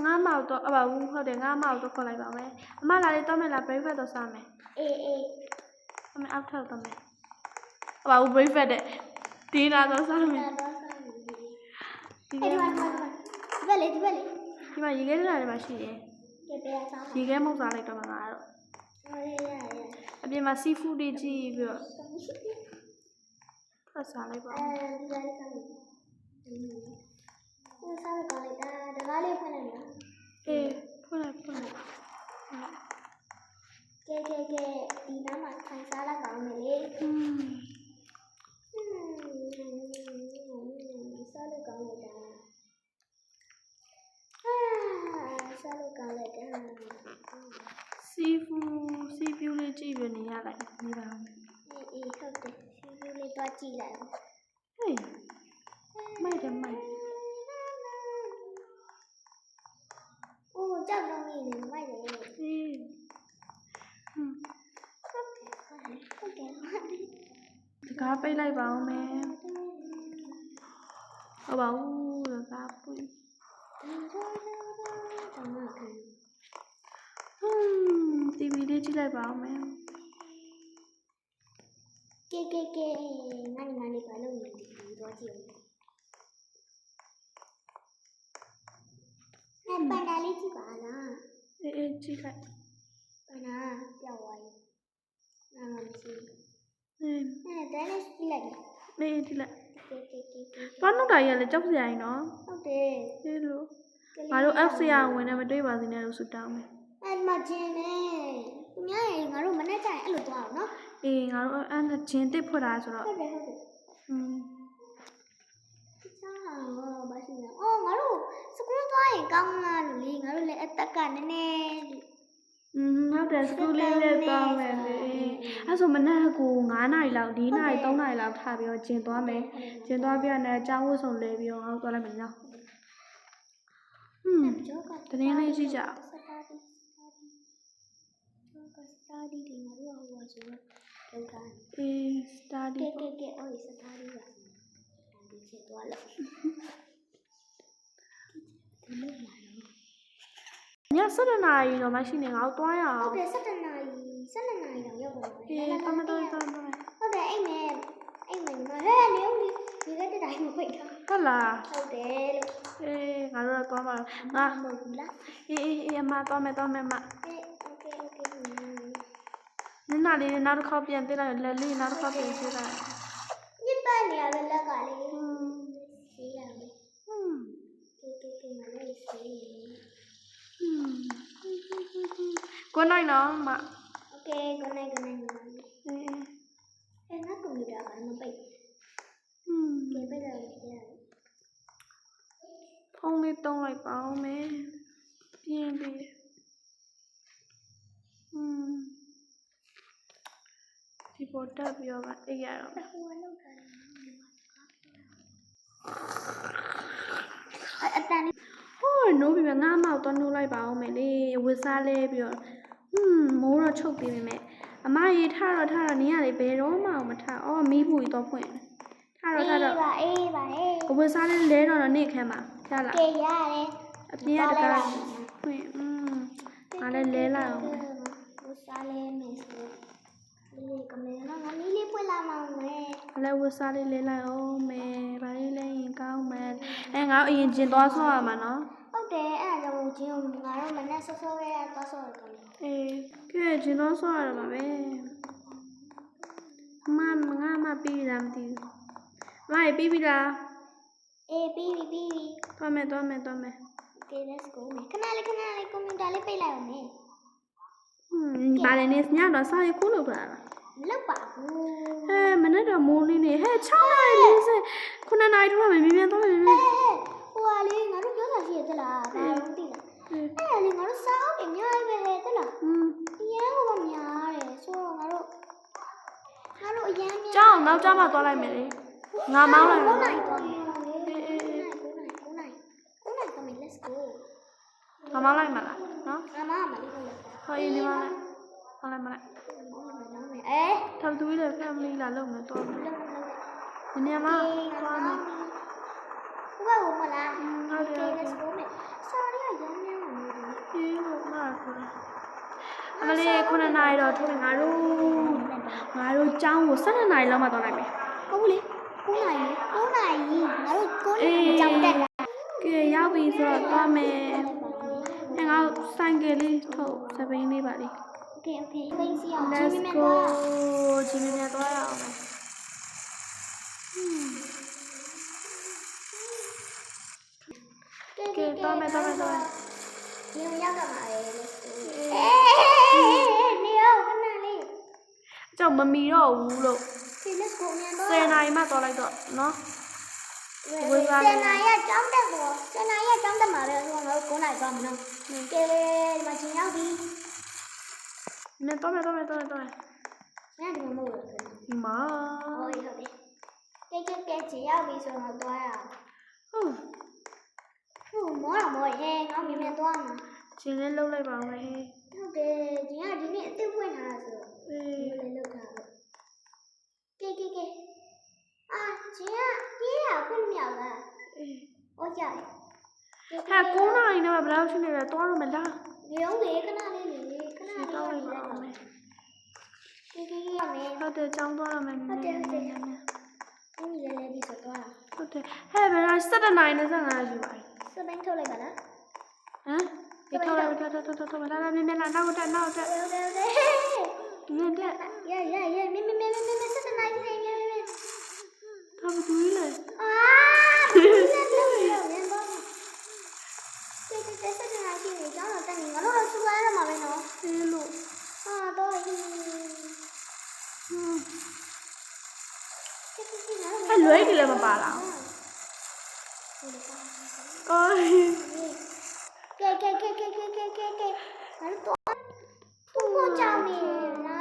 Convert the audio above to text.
ငါမောက်တော့အဘဘူးဟုတ်တယ်ငါမောက်တော့ခေါ်လိုက်ပါမယ်အမလာလေးတော့မယ်လား breakfast တော့စားမယ်အေးအမအောက်ထပ်တော့မယ်အဘဘူး breakfast တဲ့ဒီနာတော့စားမယ်ဒီမှာရေခဲထားတယ်မှာရှိတယ်ရေခဲမုတ်စားလိုက်တော့မှာငါတော့အပြင်မှာ seafood တွေကြည့်ပြီးတော့ထွက်စားလိုက်ပါစားလိုက်ပါလိုက်တာတကားလေးဖွင့်လိုက်နော်အေးဖွင့်လိုက်ကဲဒီနားမှာထိုင်စားလိုက်ပါမယ်လေစားလို့ကောင်းလိုက်တာစားလို့ကောင်းလိုက်တာseafood လေးကြည့်ပြီးနေရလိုက်နေပါဦးအေးဟုတ်တယ် seafood လေးတော့ကြည့်လိုက်ဟေးမိုက်တယ်ကြောက်တော့နေမိုက်တယ်အေးဟုတ်တယ်တကားပိတ်လိုက်ပါဦးမယ်ဟုတ်ပါဘူးတကားပိတ်TV လေးကြည့်လိုက်ပါဦးမယ်ကဲငါညီမလေးဘာလုပ်နေလဲတော့ကြည့်အောင်ပန်ဒါလေးကြည့်ပါလားအေးကြည့်လိုက်ပန်ဒါပြောက်သွားပြီနားမရှိဘူးဒါလည်းကြည့်လိုက်မေးကြည့်လိုက်ဘာလို့တာရလဲကြောက်စရာကြီးနော်ဟုတ်တယ်ဒီလိုငါတို့ F ဆရာဝင်နေမတွေ့ပါစေနဲ့လို့ဆူတောင်းမယ်အဲ့မကျင်းနေသူများရေငါတို့မနေ့ကအဲ့လိုသွားအောင်နော်အေးငါတို့အဲ့ဂျင်းတစ်ဖွက်တာဆိုတော့ဟုတ်တယ်ဘာရှိလဲအော်ငါတို့စကူးသွားရင်ကောင်းလားလို့လေငါတို့လည်းအသက်ကနည်းနည်းဟုတ်တယ်စကူးလေးလည်းသွားမယ်လေအဲ့ဆိုမနက်ကို9နာရီလောက်4နာရီ3နာရီလောက်ထားပြီးတော့ဂျင်းသွားမယ်ဂျင်းသွားပြီးတော့လည်းကြောင်းဝတ်စုံလဲပြီးတော့ငါတို့သွားလိုက်မယ်နော်တရင်လေးကြည့်ကြအောင်study ဒီမှာတော့ဟိုဆိုတော့လောက်တာအေး study ကဲအော် study ပါဒီချက်သွားလို့ည7နာရီတော့မရှိနေငါတို့သွားရအောင်ဟုတ်တယ်7နာရီတော့ရောက်ပါမယ်အေးတမတော်ဟုတ်တယ်အိမ်မယ်ညီမဟဲ့နေဦးဒီကတည်းကမပိတ်ထားဟုတ်လားဟုတ်တယ်လို့အေးငါတို့တော့သွားပါငါမဟုတ်ဘူးလားအေးအမသွားမယ်မအေးโอเคနင်နာလေးနောက်တစ်ခေါက်ပြန်ပေးလိုက်လက်လေးနောက်တစ်ခေါက်ပြန်ပေးလိုက်ညစ်ပတ်နေရပဲလက်ကလေးဆေးရမယ်ကဲမလေးဆေးgood night နော်မโอเค good night ငါကွန်ပျူတာကမပိတ်ကဲပိတ်လိုက်ရတယ်ဖုန်းလေးတုံးလိုက်ပါဦးမယ်ပြင်းပြီးဒီပေါ်တက်ပြီးတော့အိပ်ရတော့မယ်အတန်ဟိုးနိုးပြီးငါမောက်တော့နိုးလိုက်ပါဦးမယ်လေဝစ်စားလဲပြီးတော့မိုးတော့ချုပ်ပြီးပြီမဲ့အမရေထားတော့နင်းရလေဘယ်တော့မှမထားအော်မီးပူကြီးတော့ဖွင့်ထားတော့အေးပါဝစ်စားလဲတော့နေခမ်းပါရလားကဲရတယ်အပြင်ကတကားဖွင့်ငါလည်းလဲလိုက်အောင်ဝစ်စားလဲမယ်ဆိုလေးကမဲနော်ငါမီးလေးဖွင့်လာမှာမယ်လည်းဝစ်စားလေးလဲလိုက်အောင်မယ်ဘာလေးလဲရင်ကောင်းမယ်ငါအရင်ကျင်သွားဆော့ရမှာနော်ဟုတ်တယ်အဲ့ဒါကြောင့်ကျင်ငါတို့မနဲ့ဆော့ရဲသွားဆော့ရတယ်အေးကဲကျင်သွားဆော့ရမှာပဲငါမပြီးလားမသိဘူးမိုင်ပြီးပြီလားအေးပြီးပြီသွားမယ် Okay let's go ခဏလေးကွန်ပျူတာလေးပိတ်လိုက်အောင်မယ်ဘာလဲနေညတော့စာရေးခိုးလို့ပါလားမလုပ်ပါဘူးမနေ့တော့မိုးလေးနေ6နာရီ40 9နာရီတော့မယ်မြန်သွားမယ်ဟိုဟာလေးငါတို့ပြောတာရှိရသလားဘာလို့သိလားအဲ့လေငါတို့စာအုပ်တွေအများကြီးပဲသလားရမ်းဟိုကများတယ်ဆိုတော့ငါတို့အရမ်းများကြောင်းနောက်ကျမှသွားလိုက်မယ်လေငါမောင်းလိုက်မယ်9နာရီသွားမယ်9နာရီသွားမယ် let's go ငါမောင်းလိုက်မှာလားနော်ငါမောင်းမှာလေဟောအေးနေပါလားမောင်းလိုက်ထပ်သူလေး family လာလုပ်မယ်တော့နည်းနည်းမှသွားမယ် ဘုကမလားဟုတ်တယ် let's go မယ်စာရီကရမ်းနေမှာမျိုးတွေ အေးလို့မှားခေါ်အမလေး9နာရီတော့ထုတ်ငါတို့ကျောင်းကို12နာရီလောက်မှသွားနိုင်မယ် ဟုတ်လေ9နာရီ9နာရီငါတို့9နာရီကြောက်တက်လာ ကဲရောက်ပြီဆိုတော့သွားမယ်ငါဆိုင်ကယ်လေးထုတ်စပိန်လေးပါလေ Okay okay ဖိစီအောင် Let's go ဂျင်းမြန်သွားရအောင်ကဲသွားမယ်ညရောက်တော့မှာလေ let's go နေရောခဏလေး ကြောက်မမီတော့ဘူးလို့ Okay let's go မြန်တော့ 10နာရီမှသွားလိုက်တော့နော် 10နာရီကျောင်းတက်ကို10နာရီကျောင်းတက်မှာပဲဆိုတော့9နာရီသွားမယ်နော်ကဲဒီမှာချင်းရောက်ပြီ မြန်သွားမယ် ညဒီမှာမဟုတ်ဘူး ဒီမှာ ဟုတ်တယ်ကဲချင်းရောက်ပြီဆိုတော့သွားရအောင် ဟုတ်မောတာမောရဲငါမြင်မြင်သွားမှာ ဂျင်းလေးလှုပ်လိုက်ပါမယ် ဟုတ်တယ်ဒီကဒီနေ့အစ်စ်ဖွင့်ထားတာဆိုတော့လေးလောက်တာကဲအာကျင်းကပြေးတာဖွင့်မြောက်လားဟုတ်ကြတယ် ဟဲ့9နာရီနဲ့ဘယ်လောက်ရှိနေလဲသွားတော့မလား ရုံးလေခဏလေးခဏလေး တောင်းလိုက်ပါမယ် ရမယ် ဟုတ်တယ်ကျောင်းသွားရမယ် ဟုတ်တယ်ဒီလေးဒီဆိုတော့ ဟုတ်တယ်ဟဲ့ဘယ်လား17နာရီနဲ့15နာရီရှိပါ စပင်းထုတ်လိုက်ပါလား ဟမ်ဒီထောက်လာမြင်မြင်လာနောက်တက် ဟုတ်တယ် မြင်တဲ့ ရမင်းစတဲ့နိုင်နေ ဟာဘူးလေ အာလက်လုံးရန်တော့တက်စတဲ့နိုင်ရှိနေကြောင်းတော့တက်နေငါတို့တော့စူရရမှာပဲနော် အေးလို့ ဟာတော့ဟင်း ဟဲ့လွဲကြီးလည်းမပါလားအော် ကဲငါတို့တော့သူ့ကိုကြောင်နေလား